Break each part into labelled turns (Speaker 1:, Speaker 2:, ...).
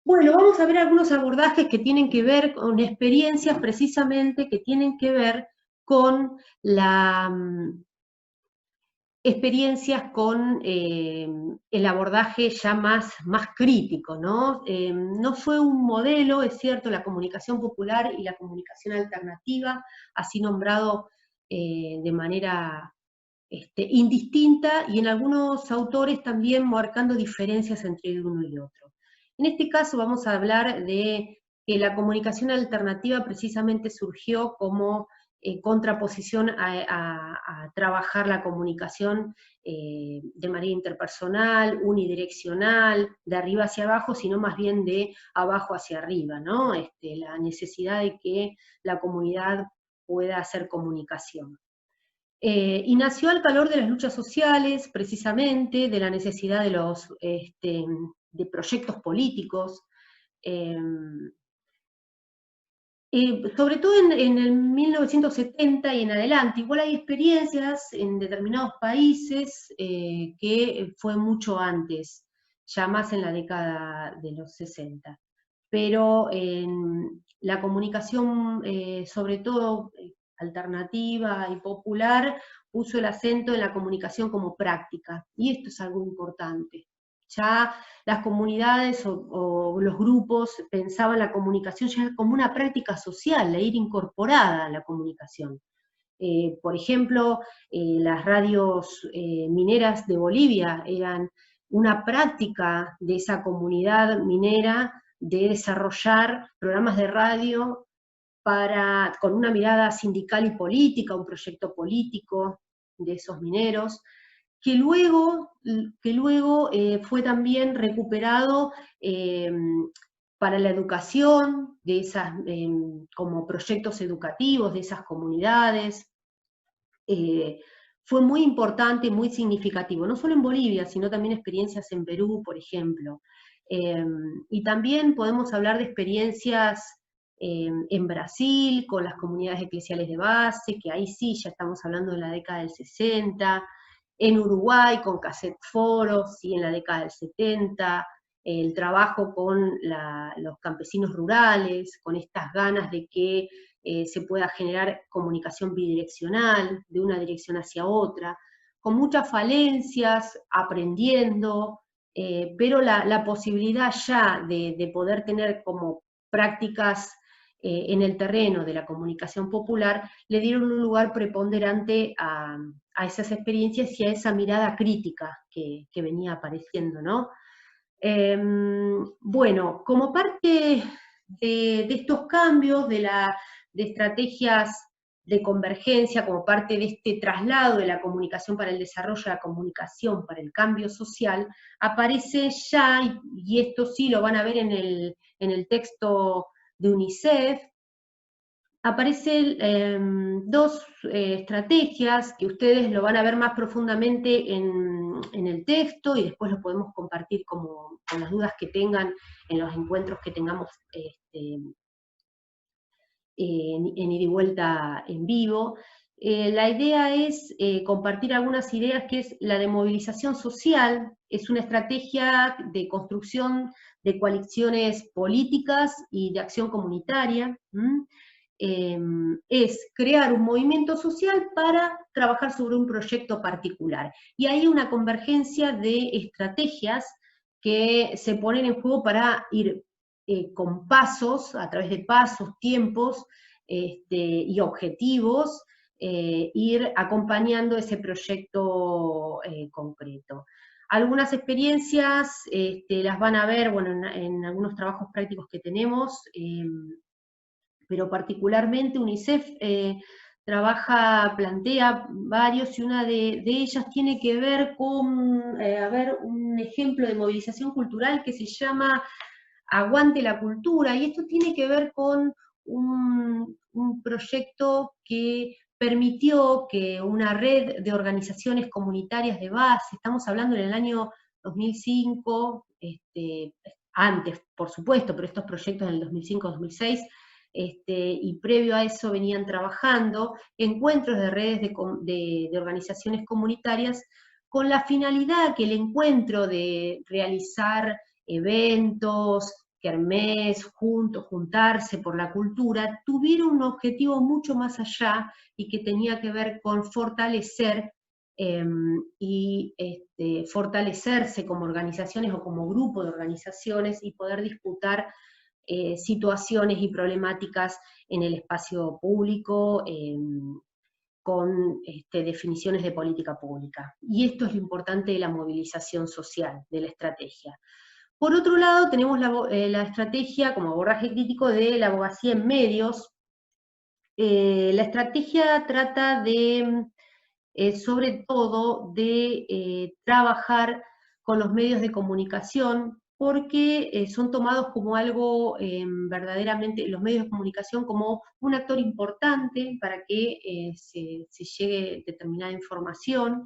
Speaker 1: Bueno, vamos a ver algunos abordajes que tienen que ver con experiencias precisamente que tienen que ver con la experiencias con el abordaje ya más crítico, ¿no? No fue un modelo, es cierto, la comunicación popular y la comunicación alternativa, así nombrado de manera indistinta, y en algunos autores también marcando diferencias entre uno y otro. En este caso vamos a hablar de que la comunicación alternativa precisamente surgió como contraposición a trabajar la comunicación de manera interpersonal, unidireccional, de arriba hacia abajo, sino más bien de abajo hacia arriba, ¿no? La necesidad de que la comunidad pueda hacer comunicación. Y nació al calor de las luchas sociales, precisamente, de la necesidad de proyectos políticos, eh, sobre todo en el 1970 y en adelante. Igual hay experiencias en determinados países que fue mucho antes, ya más en la década de los 60. Pero la comunicación, sobre todo alternativa y popular, puso el acento en la comunicación como práctica, y esto es algo importante. Ya las comunidades o los grupos pensaban la comunicación ya como una práctica social, de ir incorporada a la comunicación. Por ejemplo, las radios mineras de Bolivia eran una práctica de esa comunidad minera de desarrollar programas de radio con una mirada sindical y política, un proyecto político de esos mineros, que luego fue también recuperado eh, para la educación, como proyectos educativos de esas comunidades. Fue muy importante, muy significativo, no solo en Bolivia, sino también experiencias en Perú, por ejemplo. Y también podemos hablar de experiencias en Brasil, con las comunidades eclesiales de base, que ahí sí ya estamos hablando de la década del 60, en Uruguay con cassette foros, sí, en la década del 70, el trabajo con los campesinos rurales, con estas ganas de que se pueda generar comunicación bidireccional, de una dirección hacia otra, con muchas falencias, aprendiendo, pero la posibilidad ya de poder tener como prácticas en el terreno de la comunicación popular le dieron un lugar preponderante a esas experiencias y a esa mirada crítica que venía apareciendo, ¿no? Bueno, como parte de estos cambios, de estrategias de convergencia, como parte de este traslado de la comunicación para el desarrollo de la comunicación para el cambio social, aparece ya, y esto sí lo van a ver en el texto de UNICEF, aparecen dos estrategias que ustedes lo van a ver más profundamente en el texto, y después lo podemos compartir con las dudas que tengan en los encuentros que tengamos en ida y vuelta en vivo. La idea es compartir algunas ideas, que es la de movilización social, es una estrategia de construcción de coaliciones políticas y de acción comunitaria. Es crear un movimiento social para trabajar sobre un proyecto particular. Y hay una convergencia de estrategias que se ponen en juego para ir con pasos, a través de pasos, tiempos y objetivos, ir acompañando ese proyecto concreto. Algunas experiencias las van a ver, bueno, en algunos trabajos prácticos que tenemos, pero particularmente UNICEF plantea varios, y una de ellas tiene que ver con, un ejemplo de movilización cultural que se llama Aguante la Cultura, y esto tiene que ver con un proyecto que permitió que una red de organizaciones comunitarias de base, estamos hablando en el año 2005, antes por supuesto, pero estos proyectos en el 2005-2006, y previo a eso venían trabajando encuentros de redes de organizaciones comunitarias, con la finalidad que el encuentro de realizar eventos, kermés, juntarse por la cultura, tuvieron un objetivo mucho más allá y que tenía que ver con fortalecer fortalecerse como organizaciones o como grupo de organizaciones y poder disputar situaciones y problemáticas en el espacio público, con definiciones de política pública. Y esto es lo importante de la movilización social, de la estrategia. Por otro lado, tenemos la estrategia como abordaje crítico de la abogacía en medios. La estrategia trata de, sobre todo, de trabajar con los medios de comunicación, porque son tomados como algo verdaderamente, los medios de comunicación como un actor importante para que se llegue determinada información.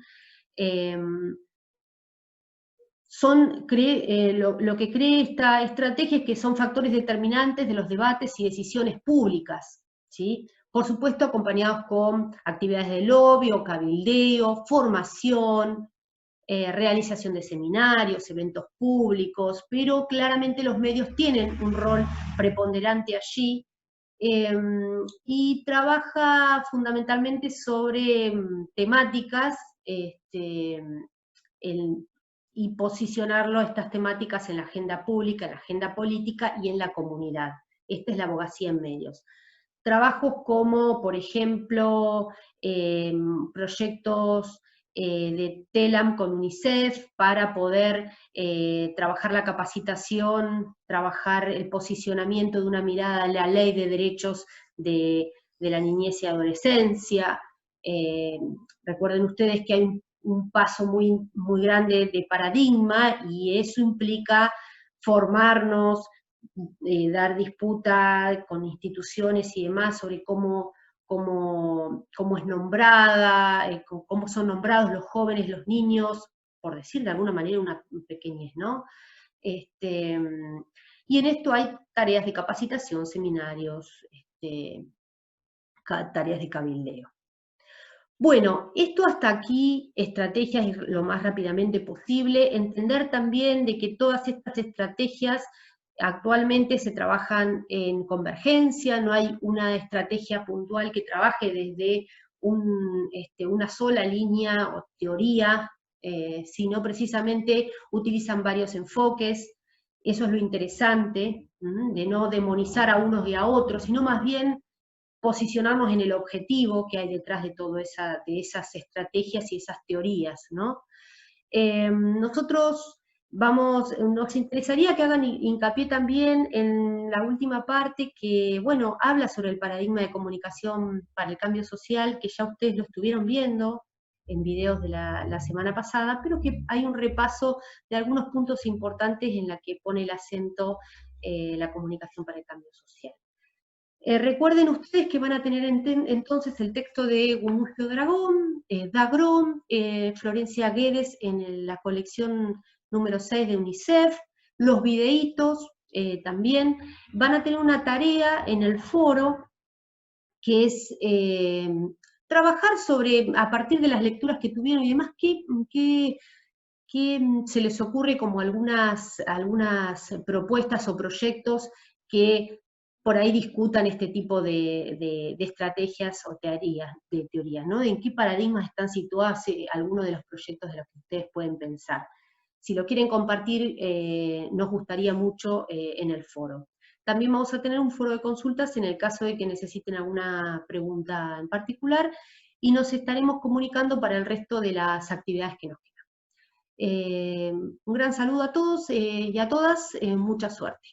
Speaker 1: Lo que cree esta estrategia es que son factores determinantes de los debates y decisiones públicas, ¿sí? Por supuesto acompañados con actividades de lobby o cabildeo, formación, realización de seminarios, eventos públicos, pero claramente los medios tienen un rol preponderante allí, y trabaja fundamentalmente sobre temáticas, y posicionarlo estas temáticas en la agenda pública, en la agenda política y en la comunidad. Esta es la abogacía en medios. Trabajos como, por ejemplo, proyectos de TELAM con UNICEF para poder trabajar la capacitación, trabajar el posicionamiento de una mirada a la ley de derechos de la niñez y adolescencia. Recuerden ustedes que hay un paso muy, muy grande de paradigma y eso implica formarnos, dar disputa con instituciones y demás sobre cómo es nombrada, cómo son nombrados los jóvenes, los niños, por decir de alguna manera una pequeñez, ¿no? Y en esto hay tareas de capacitación, seminarios, tareas de cabildeo. Bueno, esto hasta aquí, estrategias lo más rápidamente posible, entender también de que todas estas estrategias actualmente se trabajan en convergencia, no hay una estrategia puntual que trabaje desde una sola línea o teoría, sino precisamente utilizan varios enfoques. Eso es lo interesante, de no demonizar a unos y a otros, sino más bien posicionarnos en el objetivo que hay detrás de todas esas estrategias y esas teorías, ¿no? Nosotros nos interesaría que hagan hincapié también en la última parte que, bueno, habla sobre el paradigma de comunicación para el cambio social, que ya ustedes lo estuvieron viendo en videos de la semana pasada, pero que hay un repaso de algunos puntos importantes en la que pone el acento la comunicación para el cambio social. Recuerden ustedes que van a tener entonces el texto de Gumulfio Dagrón, Florencia Guedes en la colección número 6 de UNICEF, los videitos también. Van a tener una tarea en el foro que es trabajar sobre, a partir de las lecturas que tuvieron y demás, qué se les ocurre como algunas propuestas o proyectos que por ahí discutan este tipo de estrategias o teorías, ¿no? ¿En qué paradigmas están situados algunos de los proyectos de los que ustedes pueden pensar? Si lo quieren compartir, nos gustaría mucho en el foro. También vamos a tener un foro de consultas en el caso de que necesiten alguna pregunta en particular, y nos estaremos comunicando para el resto de las actividades que nos quedan. Un gran saludo a todos y a todas, mucha suerte.